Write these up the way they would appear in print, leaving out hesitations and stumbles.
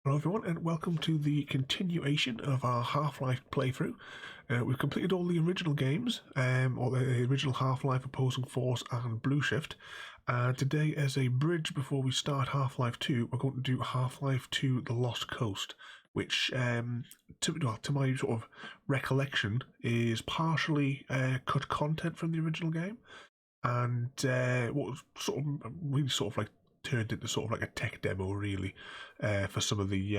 Hello everyone and welcome to the continuation of our Half-Life playthrough. We've completed all the original games, or the original Half-Life, Opposing Force and Blue Shift. Today, as a bridge before we start Half-Life 2, we're going to do Half-Life 2 The Lost Coast, which, to my sort of recollection, is partially cut content from the original game, and what was sort of like turned into sort of like a tech demo, really, for some of the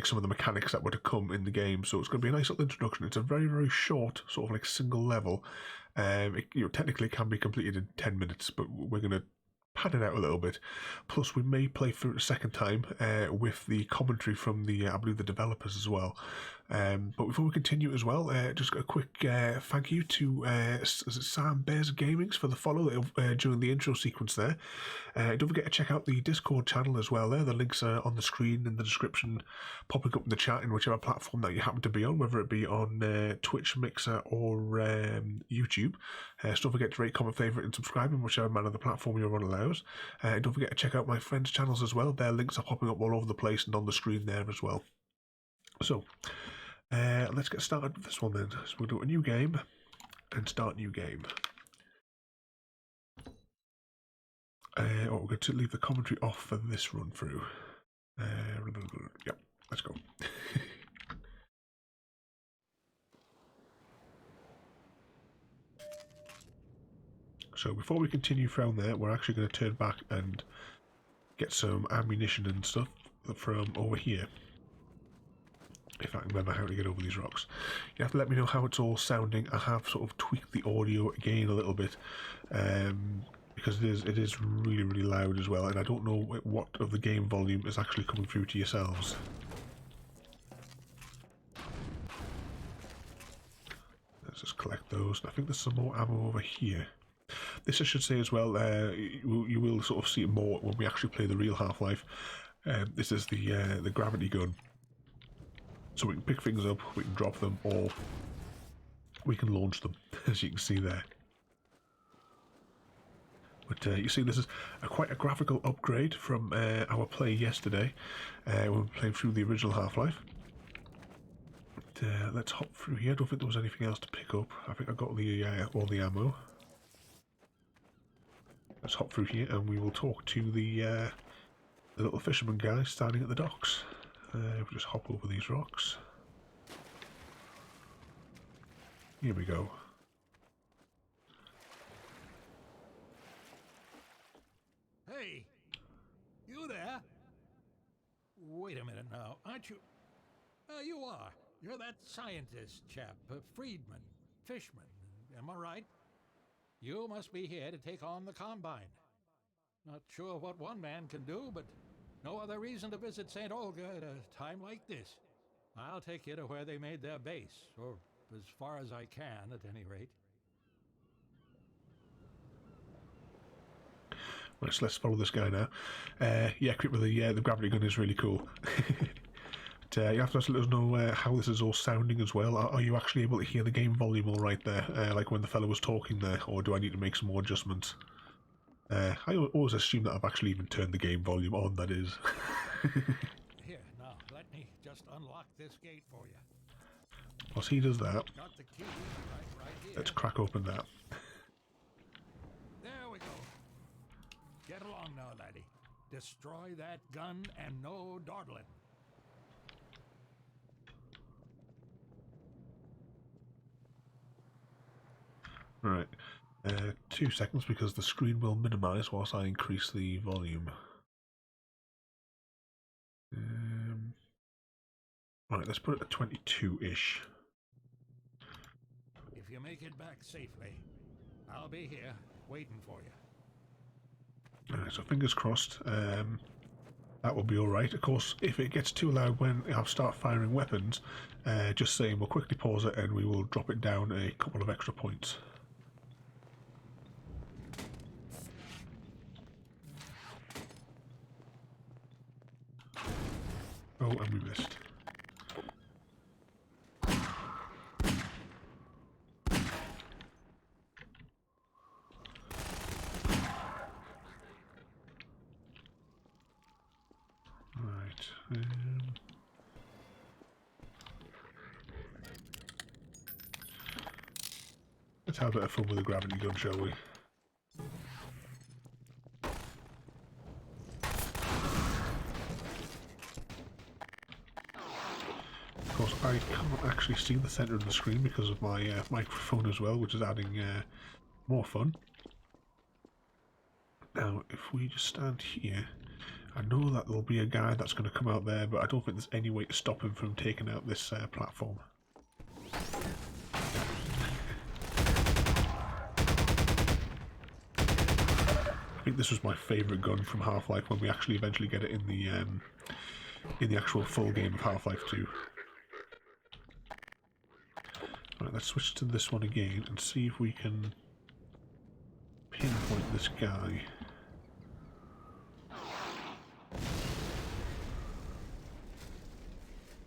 some of the mechanics that were to come in the game. So it's going to be a nice little introduction. It's a very short sort of like single level. Technically it can be completed in 10 minutes, but we're going to pad it out a little bit. Plus, we may play through it a second time with the commentary from the, I believe, the developers as well. But before we continue as well, just a quick thank you to Sam Bears Gamings for the follow during the intro sequence there. Don't forget to check out the Discord channel as well there. The links are on the screen in the description, popping up in the chat in whichever platform that you happen to be on, whether it be on Twitch, Mixer or YouTube. So don't forget to rate, comment, favourite and subscribe in whichever manner the platform you're on allows. And don't forget to check out my friends' channels as well. Their links are popping up all over the place and on the screen there as well. So, let's get started with this one then. So we'll do a new game and start new game. We're going to leave the commentary off for this run through. Yep, let's go. So before we continue from there, we're actually going to turn back and get some ammunition and stuff from over here. If I can remember how to get over these rocks. You have to let me know how it's all sounding. I have sort of tweaked the audio again a little bit, because it is really loud as well, and I don't know what of the game volume is actually coming through to yourselves. Let's just collect those. I think there's some more ammo over here. This I should say as well, you will sort of see it more when we actually play the real Half-Life. This is the gravity gun. So we can pick things up, we can drop them, or we can launch them, as you can see there. But you see, this is quite a graphical upgrade from our play yesterday when we were playing through the original Half-Life. But let's hop through here. I don't think there was anything else to pick up. I think I got the all the ammo. Let's hop through here and we will talk to the little fisherman guy standing at the docks. We'll just hop over these rocks. Here we go. Hey, you there? Wait a minute now, aren't you? You are. You're that scientist chap, Friedman, Fishman, am I right? You must be here to take on the Combine. Not sure what one man can do, but no other reason to visit St. Olga at a time like this. I'll take you to where they made their base, or as far as I can, at any rate. Let's follow this guy now. Yeah, Creeper, the gravity gun is really cool. But, you have to let us know how this is all sounding as well. Are you actually able to hear the game volume all right there, like when the fellow was talking there, or do I need to make some more adjustments? I always assume that I've actually even turned the game volume on, that is. Here, now, let me just unlock this gate for you. Whilst he does that, Got the key right here. let's crack open that. There we go. Get along now, laddie. Destroy that gun and no dawdling. Right. 2 seconds because the screen will minimise whilst I increase the volume. Right, let's put it at 22-ish. If you make it back safely, I'll be here waiting for you. Alright, so fingers crossed. That will be alright. Of course, if it gets too loud when I start firing weapons, just saying we'll quickly pause it and we will drop it down a couple of extra points. Oh, and we missed. Right. Let's have a bit of fun with the gravity gun, shall we? Of course, I can't actually see the centre of the screen because of my microphone as well, which is adding more fun. Now, if we just stand here, I know that there'll be a guy that's going to come out there, but I don't think there's any way to stop him from taking out this platform. I think this was my favourite gun from Half-Life when we actually eventually get it in the actual full game of Half-Life 2. Right, let's switch to this one again and see if we can pinpoint this guy.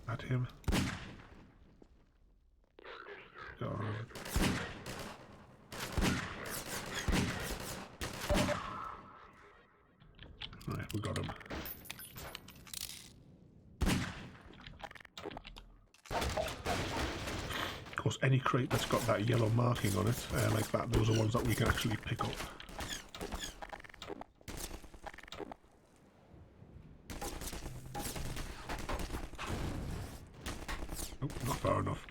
At him. God. Right, we got him. Of course, any crate that's got that yellow marking on it, like that, those are ones that we can actually pick up. Nope, not far enough.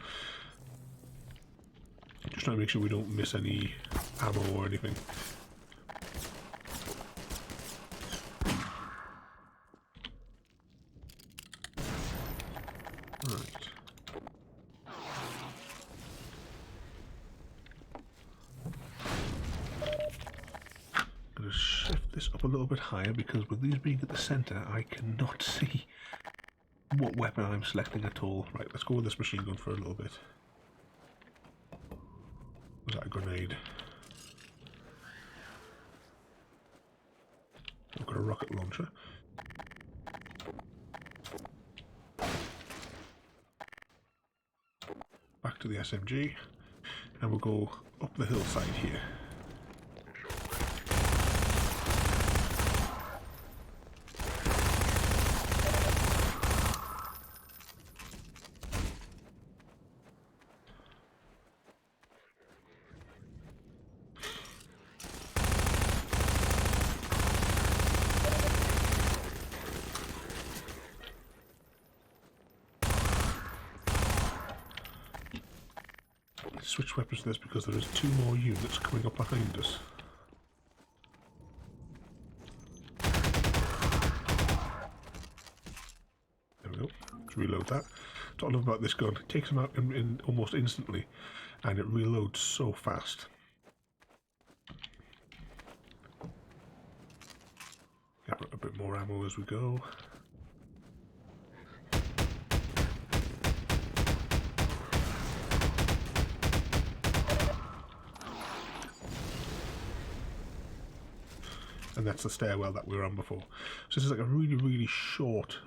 Just trying to make sure we don't miss any ammo or anything. Right. I'm going to shift this up a little bit higher because with these being at the centre, I cannot see what weapon I'm selecting at all. Right, let's go with this machine gun for a little bit. Was that a grenade? I've got a rocket launcher. Back to the SMG, and we'll go up the hillside here. Switch weapons to this because there is 2 more units coming up behind us. There we go. Let's reload that. That's what I love about this gun. It takes them out in almost instantly, and it reloads so fast. Gather a bit more ammo as we go. And that's the stairwell that we were on before. So this is like a really, really short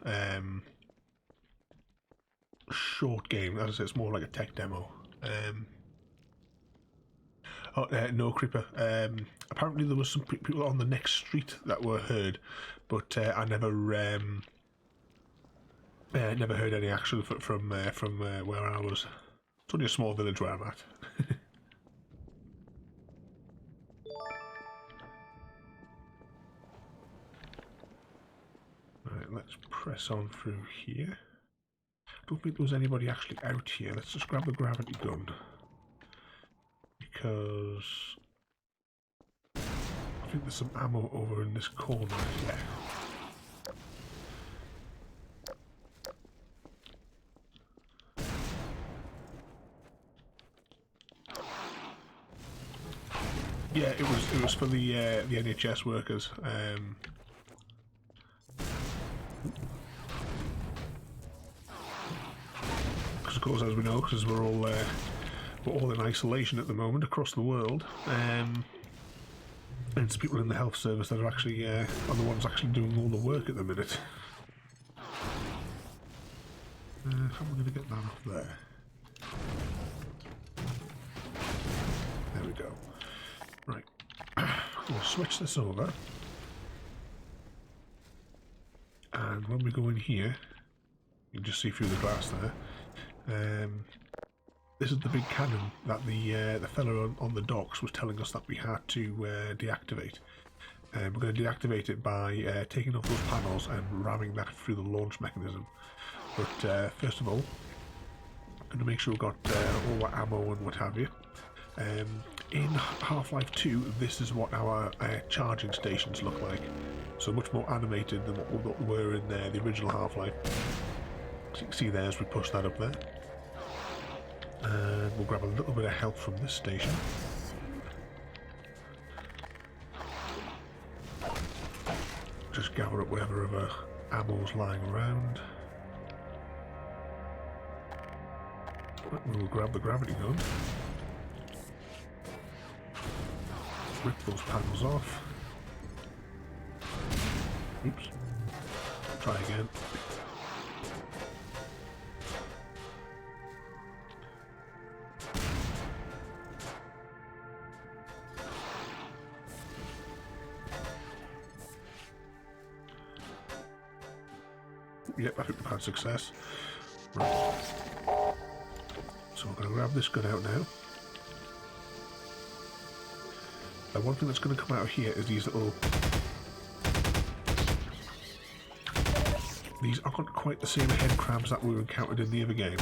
game. As I say, it's more like a tech demo. No creeper. Apparently there was some people on the next street that were heard, but I never heard any action from where I was. It's only a small village where I'm at. Right, let's press on through here. I don't think there was anybody actually out here. Let's just grab the gravity gun. Because I think there's some ammo over in this corner. Yeah. Yeah, it was for the NHS workers. Because of course, as we know, because we're all in isolation at the moment across the world, and it's people in the health service that are actually are the ones actually doing all the work at the minute. How am I going to get that off there? There we go. Right, we'll switch this over, and And when we go in here, you can just see through the glass there. This is the big cannon that the fellow on the docks was telling us that we had to deactivate. We're going to deactivate it by taking off those panels and ramming that through the launch mechanism. But first of all, I'm going to make sure we've got all our ammo and what have you. In Half-Life 2, this is what our charging stations look like. So much more animated than what were in the original Half-Life. So you can see there as we push that up there. And we'll grab a little bit of help from this station. Just gather up whatever other ammo's lying around. We'll grab the gravity gun. Rip those panels off. Oops. Try again. Yep, I think we've had success. Right. So we're going to grab this gun out now. The one thing that's going to come out of here is these little... These aren't quite the same head crabs that we encountered in the other game.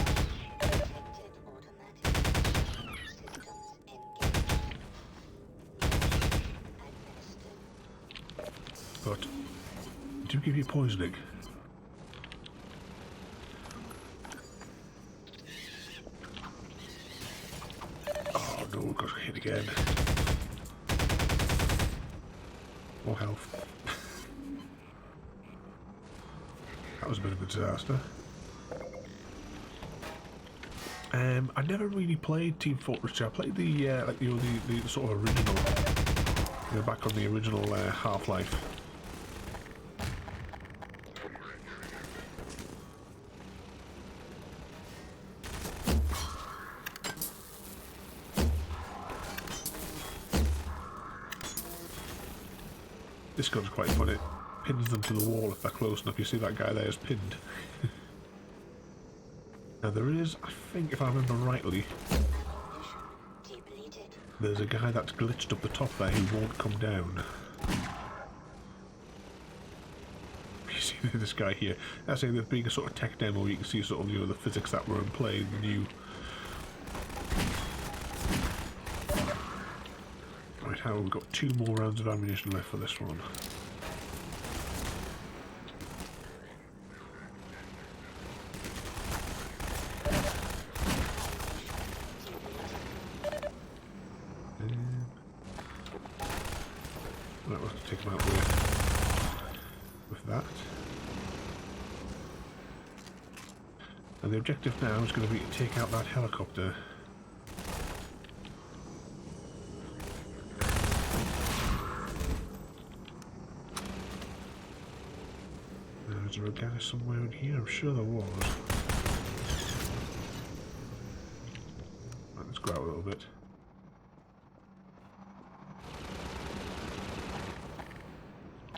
But do give you poisoning. Oh no, we've got hit again. More health. That was a bit of a disaster. I never really played Team Fortress 2. I played the like the sort of original, back on the original Half-Life. This gun's quite fun. It pins them to the wall if they're close enough. You see that guy there is pinned. Now there is, I think, if I remember rightly, there's a guy that's glitched up the top there who won't come down. You see this guy here. I say there's being a sort of tech demo, you can see sort of the physics that were in play, the new. Right, how we've got 2 more rounds of ammunition left for this one. Right, we'll have to take him out with that. And the objective now is going to be to take out that helicopter. Is there a guy somewhere in here? I'm sure there was. Right, let's go out a little bit.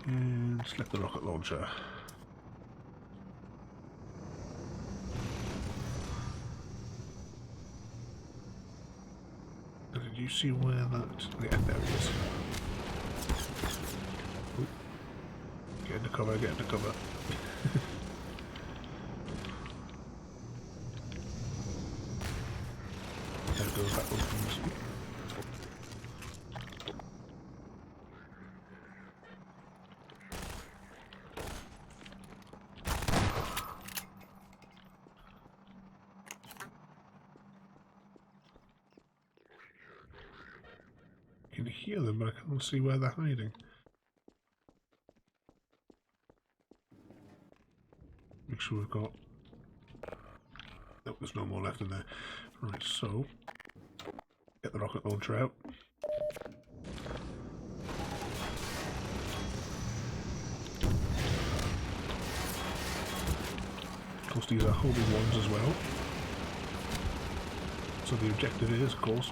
And select the rocket launcher. Did you see where that... Yeah, there it is. Ooh. Get into cover, get into cover. There goes that one. I can hear them, but I can't see where they're hiding. Make sure we've got... Nope, there's no more left in there. Right, so... Get the rocket launcher out. Of course, these are homing ones as well. So the objective is, of course,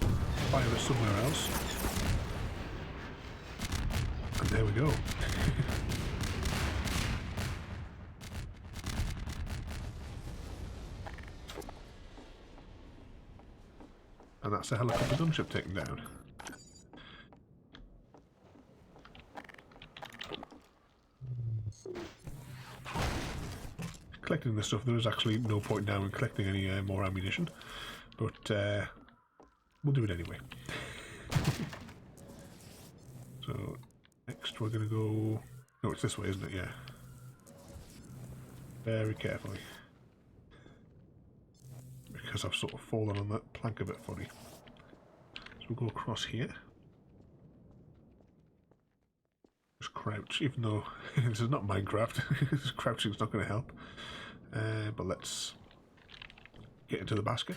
fire it somewhere else. And there we go. And that's a helicopter gunship taken down. Collecting this stuff, there is actually no point now in collecting any more ammunition, but we'll do it anyway. So, next we're going to go... No, it's this way, isn't it? Yeah. Very carefully. Because I've sort of fallen on that plank a bit funny. So we'll go across here. Just crouch, even though this is not Minecraft. This crouching's not going to help. But let's get into the basket.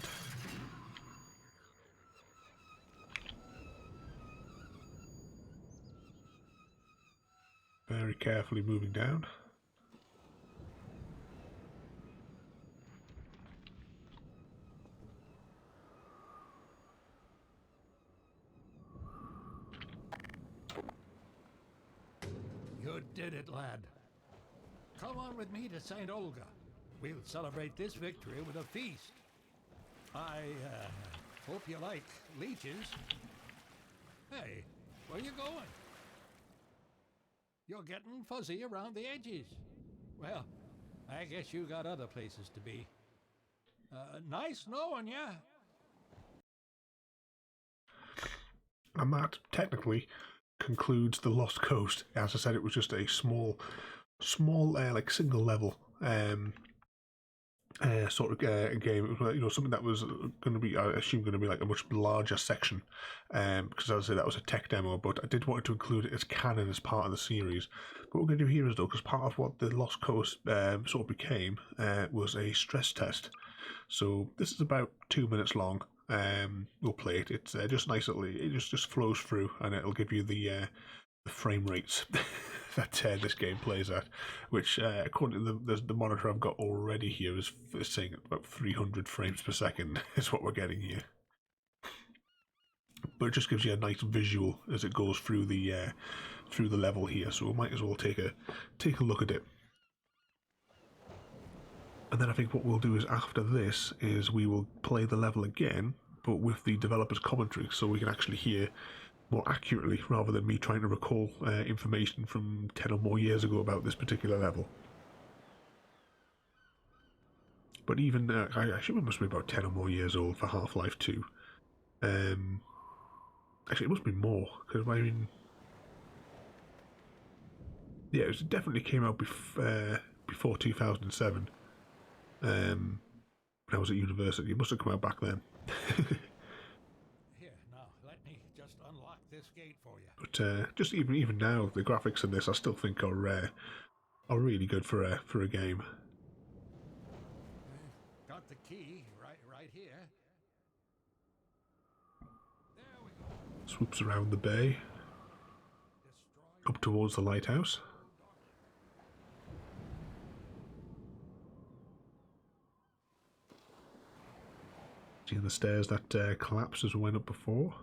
Very carefully moving down. You did it, lad. Come on with me to St. Olga. We'll celebrate this victory with a feast. I hope you like leeches. Hey, where you going? You're getting fuzzy around the edges. Well, I guess you got other places to be. Nice knowing ya. And that technically concludes the Lost Coast. As I said, it was just a small, like single level sort of game. It was, you know, something that was going to be, I assume, going to be like a much larger section. Because as I say, that was a tech demo, but I did want to include it as canon as part of the series. But what we're going to do here is, though, because part of what the Lost Coast sort of became was a stress test. So this is about 2 minutes long. We'll play it. It's just nice little. It just flows through, and it'll give you the frame rates that this game plays at, which according to the monitor I've got already here is saying about 300 frames per second is what we're getting here. But it just gives you a nice visual as it goes through the level here. So we might as well take a look at it. And then I think what we'll do is after this is we will play the level again, but with the developer's commentary, so we can actually hear more accurately rather than me trying to recall information from 10 or more years ago about this particular level. But even, I assume it must be about 10 or more years old for Half-Life 2. Actually, it must be more, because I mean... Yeah, it definitely came out before 2007. When I was at university. It must have come out back then. Here, now, let me just unlock this gate for you. But just even now, the graphics in this I still think are really good for a game. Got the key right here. There we go. Swoops around the bay, up towards the lighthouse. See the stairs that collapsed as we went up before.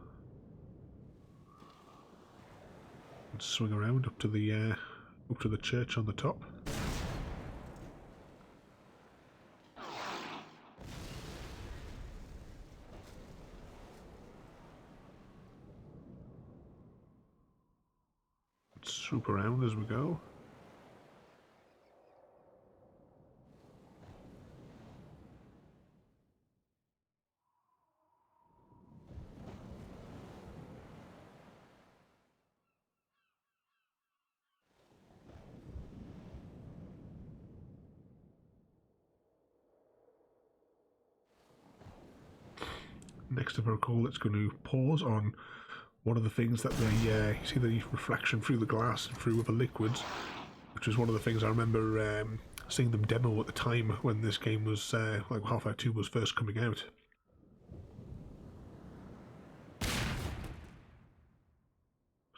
And swing around up to the church on the top. Swoop around as we go. Next, if I recall, it's going to pause on one of the things that you see the reflection through the glass and through other liquids, which was one of the things I remember seeing them demo at the time when this game was, like Half-Life 2 was first coming out. Of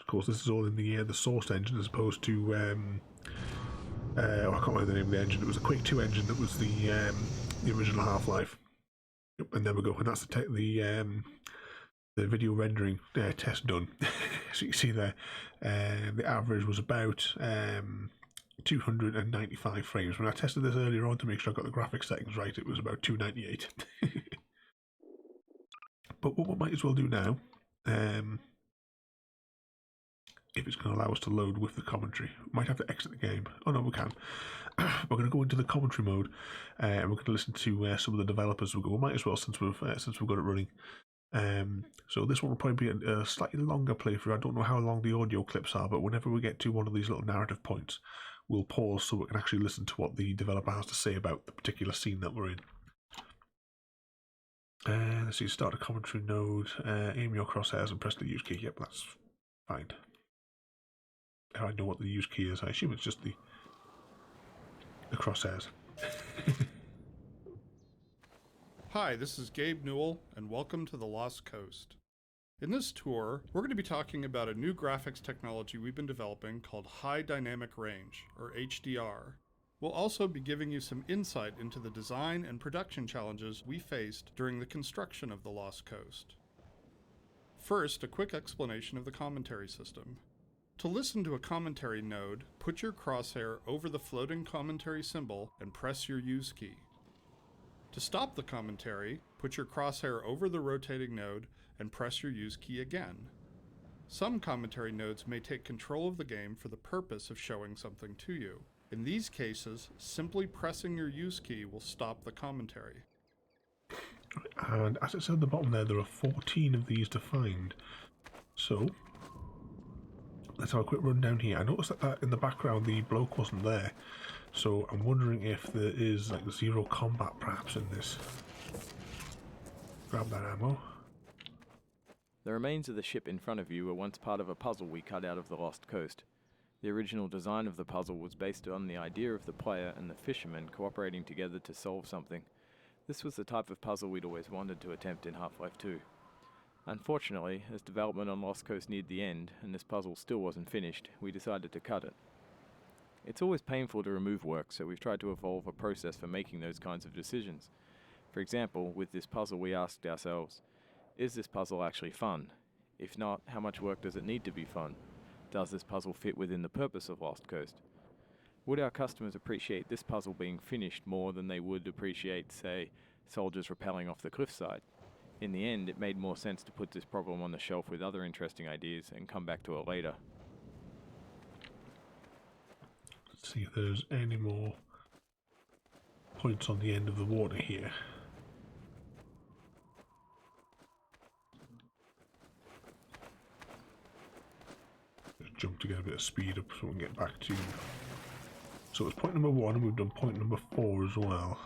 course, this is all in the Source engine as opposed to, I can't remember the name of the engine, it was a Quake 2 engine that was the original Half-Life. And there we go, and that's the video rendering test done. So you see there, the average was about 295 frames. When I tested this earlier on to make sure I got the graphics settings right, it was about 298. But what might as well do now. If it's going to allow us to load with the commentary. We might have to exit the game. Oh no, we can. We're going to go into the commentary mode, and we're going to listen to some of the developers. We might as well since we've got it running. So this one will probably be a slightly longer playthrough. I don't know how long the audio clips are, but whenever we get to one of these little narrative points, we'll pause so we can actually listen to what the developer has to say about the particular scene that we're in. Let's see, start a commentary node, aim your crosshairs and press the use key. Yep, that's fine. I know what the use key is. I assume it's just the crosshairs. Hi, this is Gabe Newell, and welcome to the Lost Coast. In this tour, we're going to be talking about a new graphics technology we've been developing called High Dynamic Range, or HDR. We'll also be giving you some insight into the design and production challenges we faced during the construction of the Lost Coast. First, a quick explanation of the commentary system. To listen to a commentary node, put your crosshair over the floating commentary symbol and press your use key. To stop the commentary, put your crosshair over the rotating node and press your use key again. Some commentary nodes may take control of the game for the purpose of showing something to you. In these cases, simply pressing your use key will stop the commentary. And as it said at the bottom there are 14 of these to find. So let's have a quick run down here. I noticed that in the background the bloke wasn't there, so I'm wondering if there is like zero combat perhaps in this. Grab that ammo. The remains of the ship in front of you were once part of a puzzle we cut out of the Lost Coast. The original design of the puzzle was based on the idea of the player and the fisherman cooperating together to solve something. This was the type of puzzle we'd always wanted to attempt in Half-Life 2. Unfortunately, as development on Lost Coast neared the end, and this puzzle still wasn't finished, we decided to cut it. It's always painful to remove work, so we've tried to evolve a process for making those kinds of decisions. For example, with this puzzle we asked ourselves, is this puzzle actually fun? If not, how much work does it need to be fun? Does this puzzle fit within the purpose of Lost Coast? Would our customers appreciate this puzzle being finished more than they would appreciate, say, soldiers rappelling off the cliffside? In the end, it made more sense to put this problem on the shelf with other interesting ideas and come back to it later. Let's see if there's any more points on the end of the water here. Just jump to get a bit of speed up so we can get back to... So it's point number 1 and we've done point number 4 as well.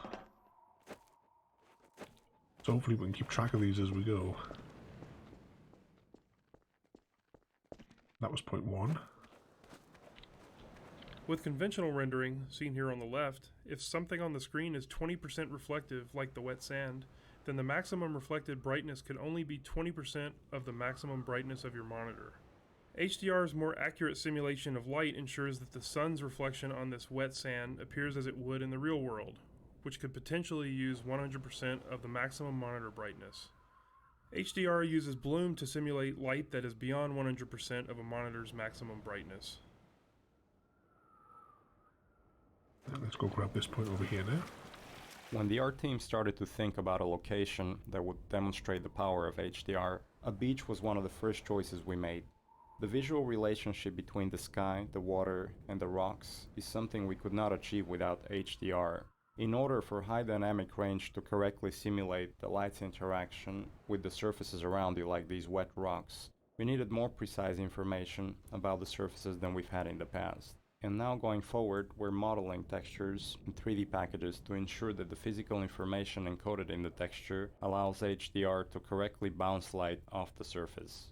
So hopefully we can keep track of these as we go. That was point 1. With conventional rendering, seen here on the left, if something on the screen is 20% reflective, like the wet sand, then the maximum reflected brightness could only be 20% of the maximum brightness of your monitor. HDR's more accurate simulation of light ensures that the sun's reflection on this wet sand appears as it would in the real world, which could potentially use 100% of the maximum monitor brightness. HDR uses bloom to simulate light that is beyond 100% of a monitor's maximum brightness. Let's go grab this point over here now. When the art team started to think about a location that would demonstrate the power of HDR, a beach was one of the first choices we made. The visual relationship between the sky, the water, and the rocks is something we could not achieve without HDR. In order for high dynamic range to correctly simulate the light's interaction with the surfaces around you, like these wet rocks, we needed more precise information about the surfaces than we've had in the past. And now going forward, we're modeling textures in 3D packages to ensure that the physical information encoded in the texture allows HDR to correctly bounce light off the surface.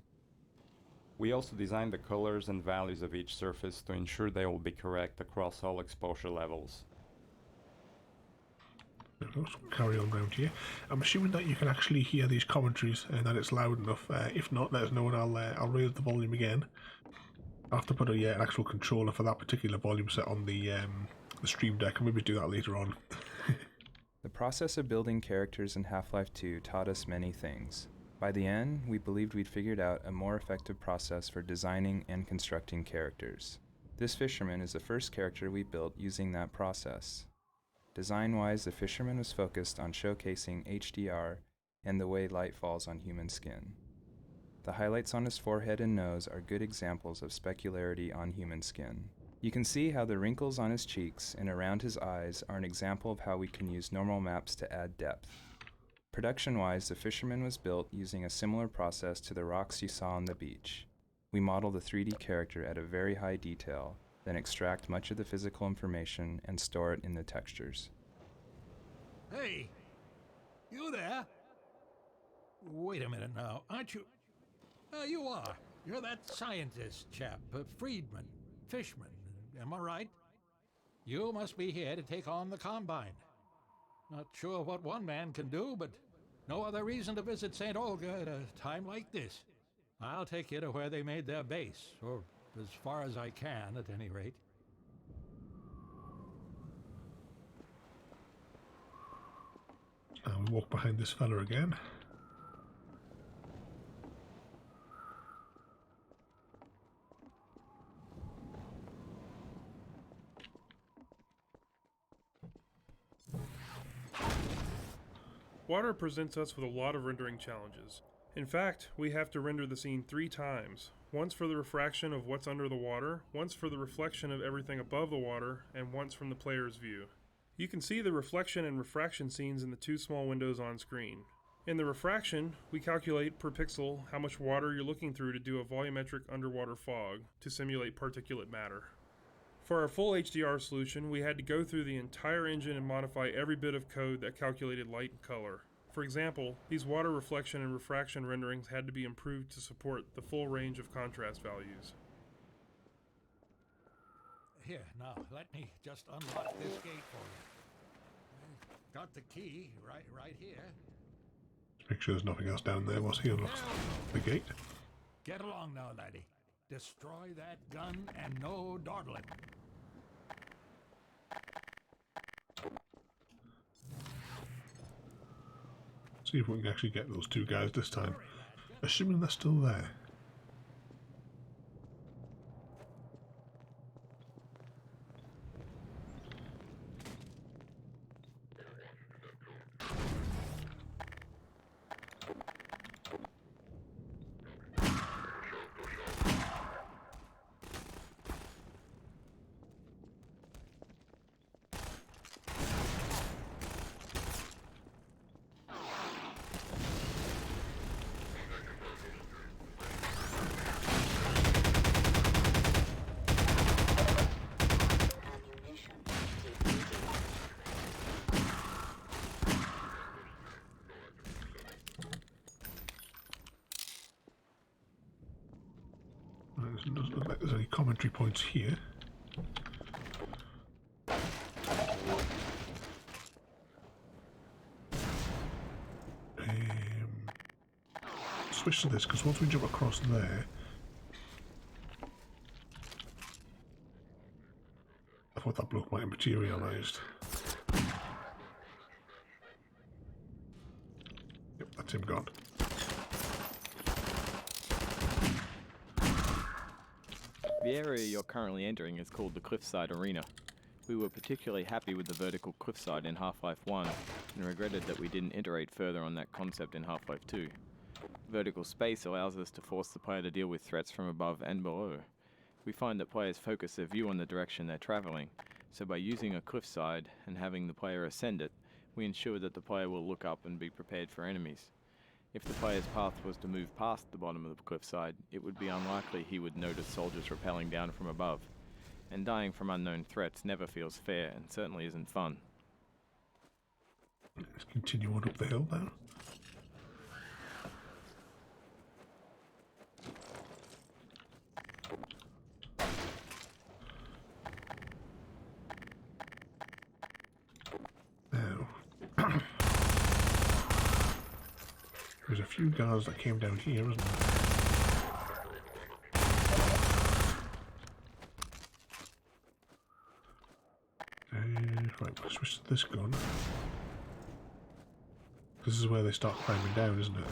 We also designed the colors and values of each surface to ensure they will be correct across all exposure levels. Let's carry on round here. I'm assuming that you can actually hear these commentaries and that it's loud enough. If not, let us know and I'll raise the volume again. I'll have to put an actual controller for that particular volume set on the stream deck. I'll maybe do that later on. The process of building characters in Half-Life 2 taught us many things. By the end, we believed we'd figured out a more effective process for designing and constructing characters. This fisherman is the first character we built using that process. Design-wise, the fisherman was focused on showcasing HDR and the way light falls on human skin. The highlights on his forehead and nose are good examples of specularity on human skin. You can see how the wrinkles on his cheeks and around his eyes are an example of how we can use normal maps to add depth. Production-wise, the Fisherman was built using a similar process to the rocks you saw on the beach. We model the 3D character at a very high detail, then extract much of the physical information and store it in the textures. Hey, you there? Wait a minute now, aren't you? You are. You're that scientist chap, Friedman, Fishman, am I right? You must be here to take on the Combine. Not sure what one man can do, but no other reason to visit St. Olga at a time like this. I'll take you to where they made their base, or as far as I can, at any rate. And we walk behind this fella again. Water presents us with a lot of rendering challenges. In fact, we have to render the scene 3 times. Once for the refraction of what's under the water, once for the reflection of everything above the water, and once from the player's view. You can see the reflection and refraction scenes in the 2 small windows on screen. In the refraction, we calculate per pixel how much water you're looking through to do a volumetric underwater fog to simulate particulate matter. For our full HDR solution, we had to go through the entire engine and modify every bit of code that calculated light and color. For example, these water reflection and refraction renderings had to be improved to support the full range of contrast values. Here, now, let me just unlock this gate for you. Got the key right here. Make sure there's nothing else down there whilst he unlocks the gate. Get along now, laddie. Destroy that gun and no dawdling. See if we can actually get those 2 guys this time. Assuming they're still there. It doesn't look like there's any commentary points here. Switch to this, because once we jump across there, I thought that bloke might have materialised. Yep, that's him gone. The area you're currently entering is called the Cliffside Arena. We were particularly happy with the vertical cliffside in Half-Life 1 and regretted that we didn't iterate further on that concept in Half-Life 2. Vertical space allows us to force the player to deal with threats from above and below. We find that players focus their view on the direction they're traveling, so by using a cliffside and having the player ascend it, we ensure that the player will look up and be prepared for enemies. If the player's path was to move past the bottom of the cliffside, it would be unlikely he would notice soldiers rappelling down from above. And dying from unknown threats never feels fair and certainly isn't fun. Let's continue on up the hill now. Now, there's a few guards that came down here, isn't there? Right, we'll switch to this gun. This is where they start climbing down, isn't it?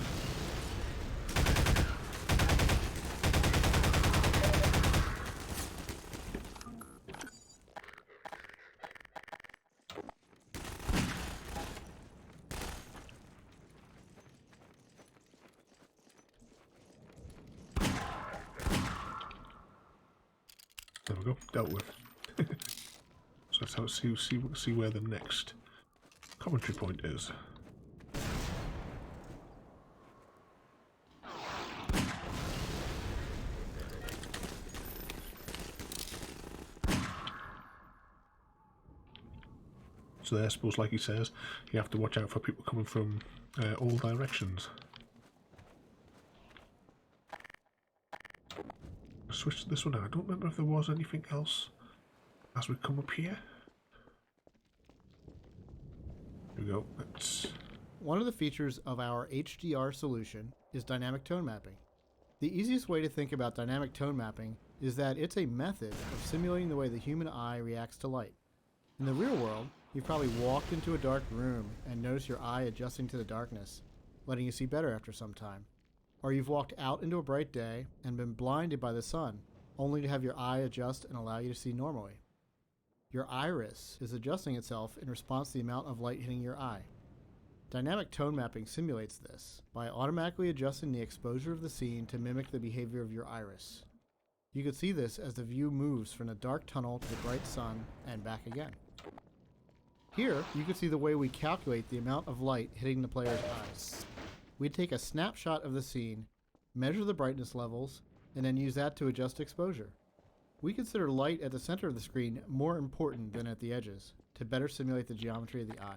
we go. Dealt with. So let's have a see where the next commentary point is. So there, I suppose, like he says, you have to watch out for people coming from all directions. Switch to this one now. I don't remember if there was anything else as we come up here. Here we go. One of the features of our HDR solution is dynamic tone mapping. The easiest way to think about dynamic tone mapping is that it's a method of simulating the way the human eye reacts to light. In the real world, you've probably walked into a dark room and noticed your eye adjusting to the darkness, letting you see better after some time. Or you've walked out into a bright day and been blinded by the sun, only to have your eye adjust and allow you to see normally. Your iris is adjusting itself in response to the amount of light hitting your eye. Dynamic tone mapping simulates this by automatically adjusting the exposure of the scene to mimic the behavior of your iris. You can see this as the view moves from the dark tunnel to the bright sun and back again. Here, you can see the way we calculate the amount of light hitting the player's eyes. We take a snapshot of the scene, measure the brightness levels, and then use that to adjust exposure. We consider light at the center of the screen more important than at the edges, to better simulate the geometry of the eye.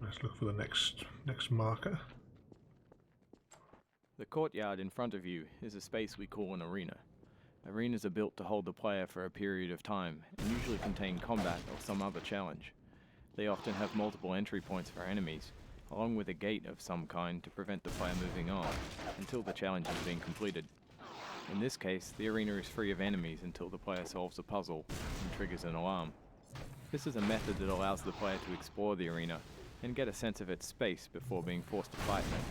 Let's look for the next marker. The courtyard in front of you is a space we call an arena. Arenas are built to hold the player for a period of time and usually contain combat or some other challenge. They often have multiple entry points for enemies, along with a gate of some kind to prevent the player moving on until the challenge has been completed. In this case, the arena is free of enemies until the player solves a puzzle and triggers an alarm. This is a method that allows the player to explore the arena and get a sense of its space before being forced to fight in it.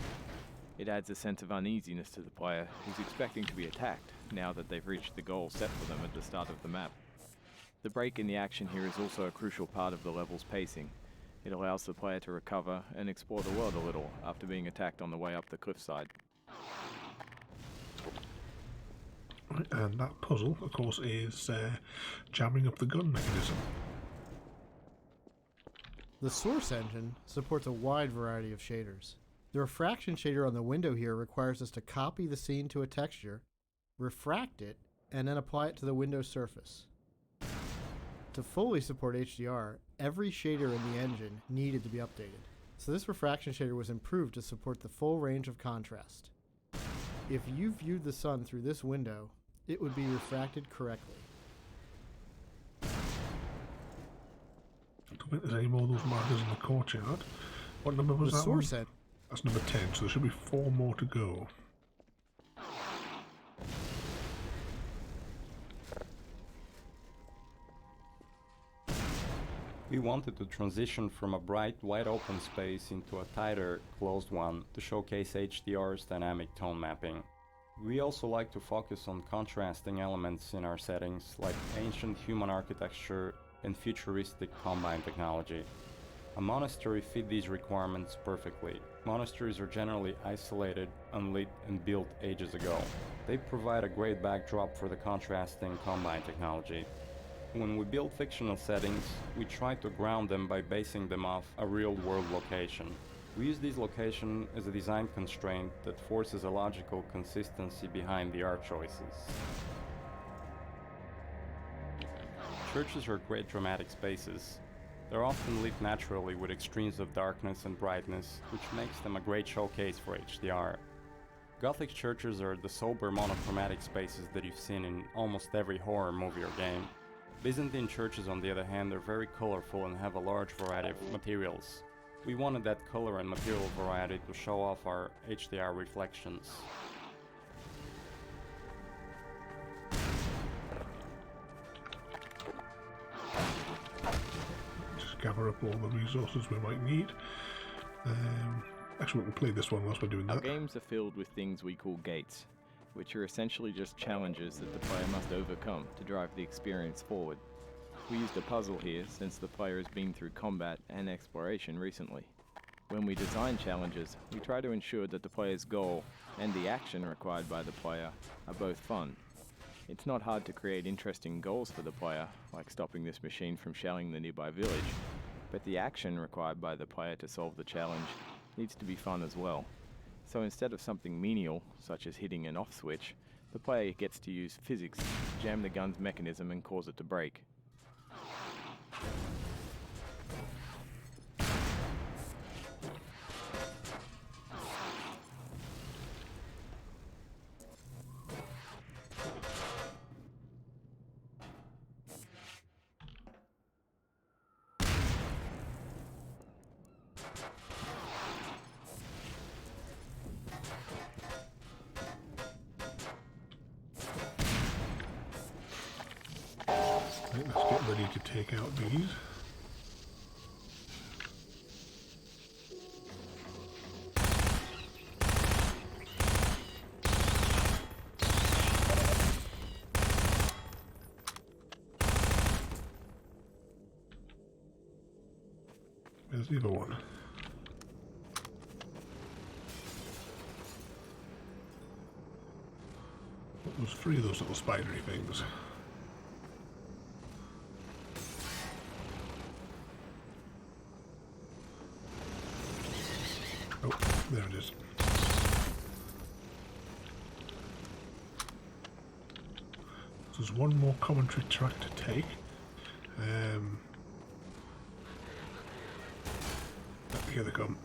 It adds a sense of uneasiness to the player who's expecting to be attacked now that they've reached the goal set for them at the start of the map. The break in the action here is also a crucial part of the level's pacing. It allows the player to recover and explore the world a little after being attacked on the way up the cliffside. Right, and that puzzle, of course, is jamming up the gun mechanism. The source engine supports a wide variety of shaders. The refraction shader on the window here requires us to copy the scene to a texture, refract it, and then apply it to the window surface. To fully support HDR, every shader in the engine needed to be updated. So this refraction shader was improved to support the full range of contrast. If you viewed the sun through this window, it would be refracted correctly. I don't think there's any more of those markers in the courtyard. What number was The that source one? That's number 10, so there should be 4 more to go. We wanted to transition from a bright, wide-open space into a tighter, closed one to showcase HDR's dynamic tone mapping. We also like to focus on contrasting elements in our settings, like ancient human architecture and futuristic combine technology. A monastery fit these requirements perfectly. Monasteries are generally isolated, unlit, and built ages ago. They provide a great backdrop for the contrasting combine technology. When we build fictional settings, we try to ground them by basing them off a real-world location. We use this location as a design constraint that forces a logical consistency behind the art choices. Churches are great dramatic spaces. They're often lit naturally with extremes of darkness and brightness, which makes them a great showcase for HDR. Gothic churches are the sober monochromatic spaces that you've seen in almost every horror movie or game. Byzantine churches, on the other hand, are very colorful and have a large variety of materials. We wanted that color and material variety to show off our HDR reflections. Just gather up all the resources we might need. Actually, we can play this one whilst we're doing Our that. games are filled with things we call gates, which are essentially just challenges that the player must overcome to drive the experience forward. We used a puzzle here since the player has been through combat and exploration recently. When we design challenges, we try to ensure that the player's goal and the action required by the player are both fun. It's not hard to create interesting goals for the player, like stopping this machine from shelling the nearby village, but the action required by the player to solve the challenge needs to be fun as well. So instead of something menial, such as hitting an off switch, the player gets to use physics to jam the gun's mechanism and cause it to break. Right, let's get ready to take out these. There's the other one. There's 3 of those little spidery things. Oh, there it is. So there's one more commentary track to take. Here they come.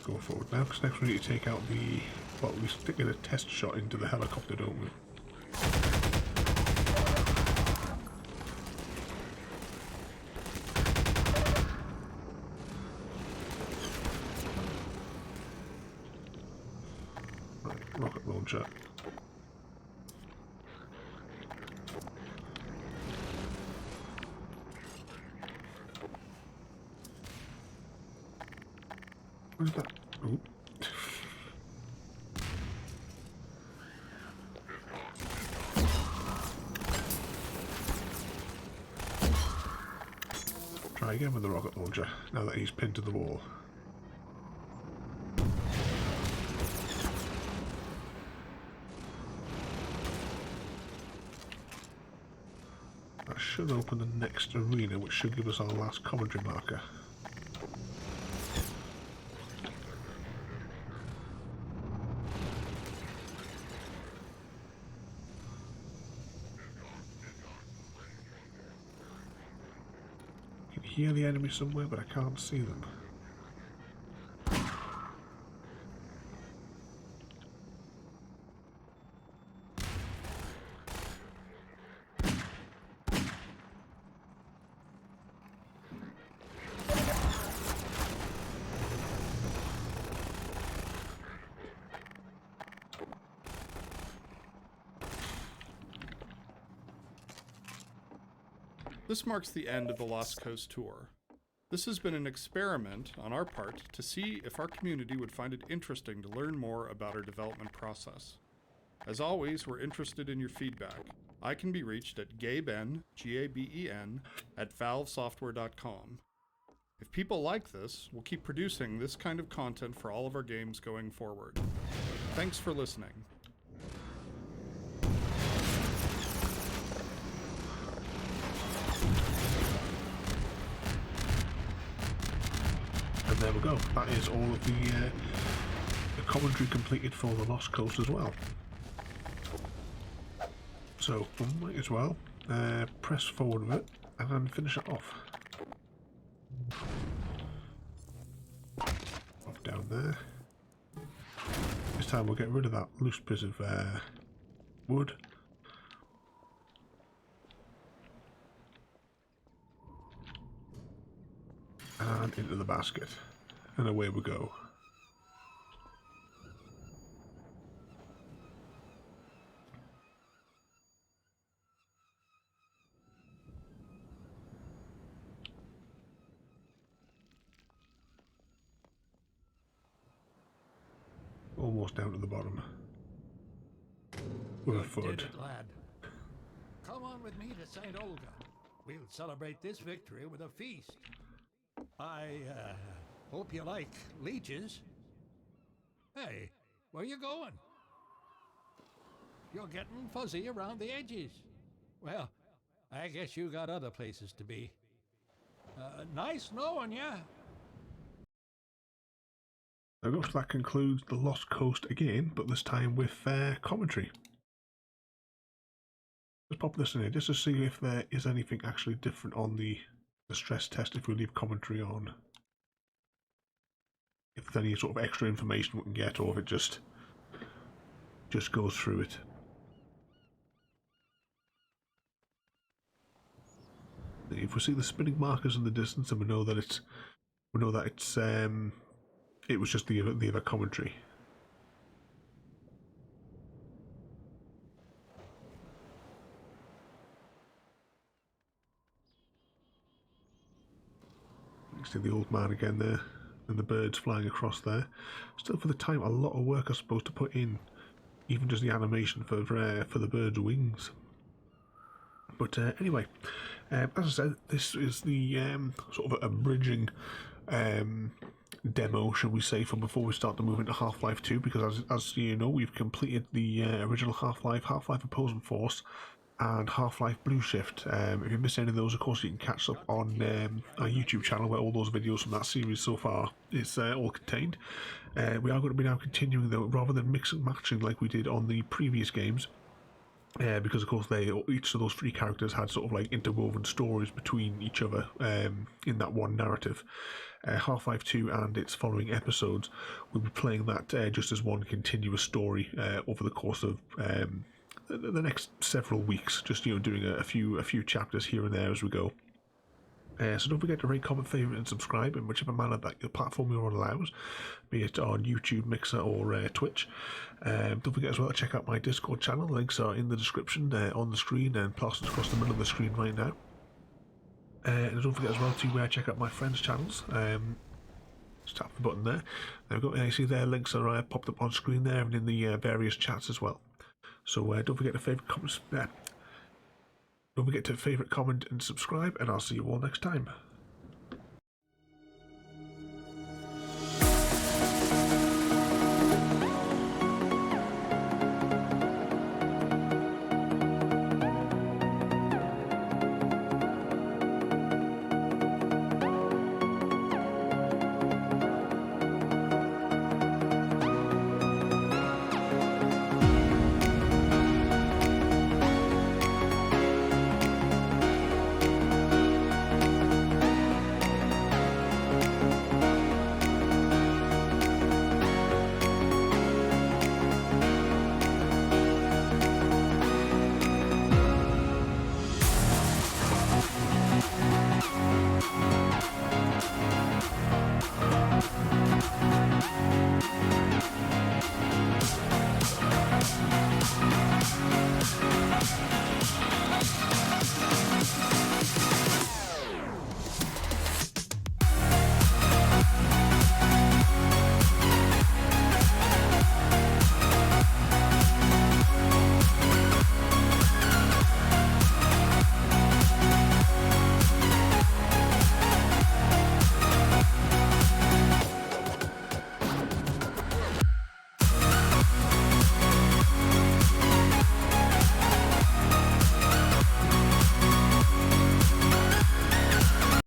Go forward now, because next we need to take out the... Well, we stick in a test shot into the helicopter, don't we? Right, rocket launcher. Where's that? Ooh. Try again with the rocket launcher, now that he's pinned to the wall. That should open the next arena, which should give us our last commentary marker. I can hear the enemy somewhere, but I can't see them. This marks the end of the Lost Coast tour. This has been an experiment on our part to see if our community would find it interesting to learn more about our development process. As always, we're interested in your feedback. I can be reached at gaben, G-A-B-E-N, @valvesoftware.com. If people like this, we'll keep producing this kind of content for all of our games going forward. Thanks for listening. And there we go. That is all of the commentary completed for the Lost Coast as well. So we might as well press forward with it and then finish it off. Off down there. This time we'll get rid of that loose bit of wood. And into the basket. And away we go. almost down to the bottom. With a You foot. did it, lad. Come on with me to St. Olga. We'll celebrate this victory with a feast. I hope you like leeches. Hey, where you going? You're getting fuzzy around the edges. Well, I guess you got other places to be. Nice knowing ya. I guess that concludes the Lost Coast again, but this time with commentary. Let's pop this in here just to see if there is anything actually different on the stress test if we leave commentary on. If there's any sort of extra information we can get, or if it just goes through it. If we see the spinning markers in the distance, then we know that it's it was just the other commentary. You can see the old man again there, and the birds flying across there. Still, for the time, a lot of work I suppose to put in, even just the animation for the birds' wings. But anyway, as I said, this is the sort of a bridging demo, shall we say, for before we start to move into Half-Life 2, because as you know, we've completed the original Half-Life Opposing Force, and Half-Life Blue Shift. If you missed any of those, of course, you can catch up on our YouTube channel, where all those videos from that series so far is all contained. We are going to be now continuing, though, rather than mix and matching like we did on the previous games. Because of course each of those three characters had sort of like interwoven stories between each other in that one narrative. Half-Life 2 and its following episodes, we'll be playing that just as one continuous story over the course of the next several weeks, just doing a few chapters here and there as we go. So don't forget to rate, comment, favourite and subscribe in whichever manner that your platform you're on allows, be it on YouTube, Mixer or Twitch. Don't forget as well to check out my Discord channel. Links are in the description, on the screen and plastered across the middle of the screen right now. And don't forget as well to check out my friends' channels. Just tap the button there. There we go. You see their links are popped up on screen there and in the various chats as well. So don't forget to favourite, comments. Don't forget to favourite, comment and subscribe, and I'll see you all next time.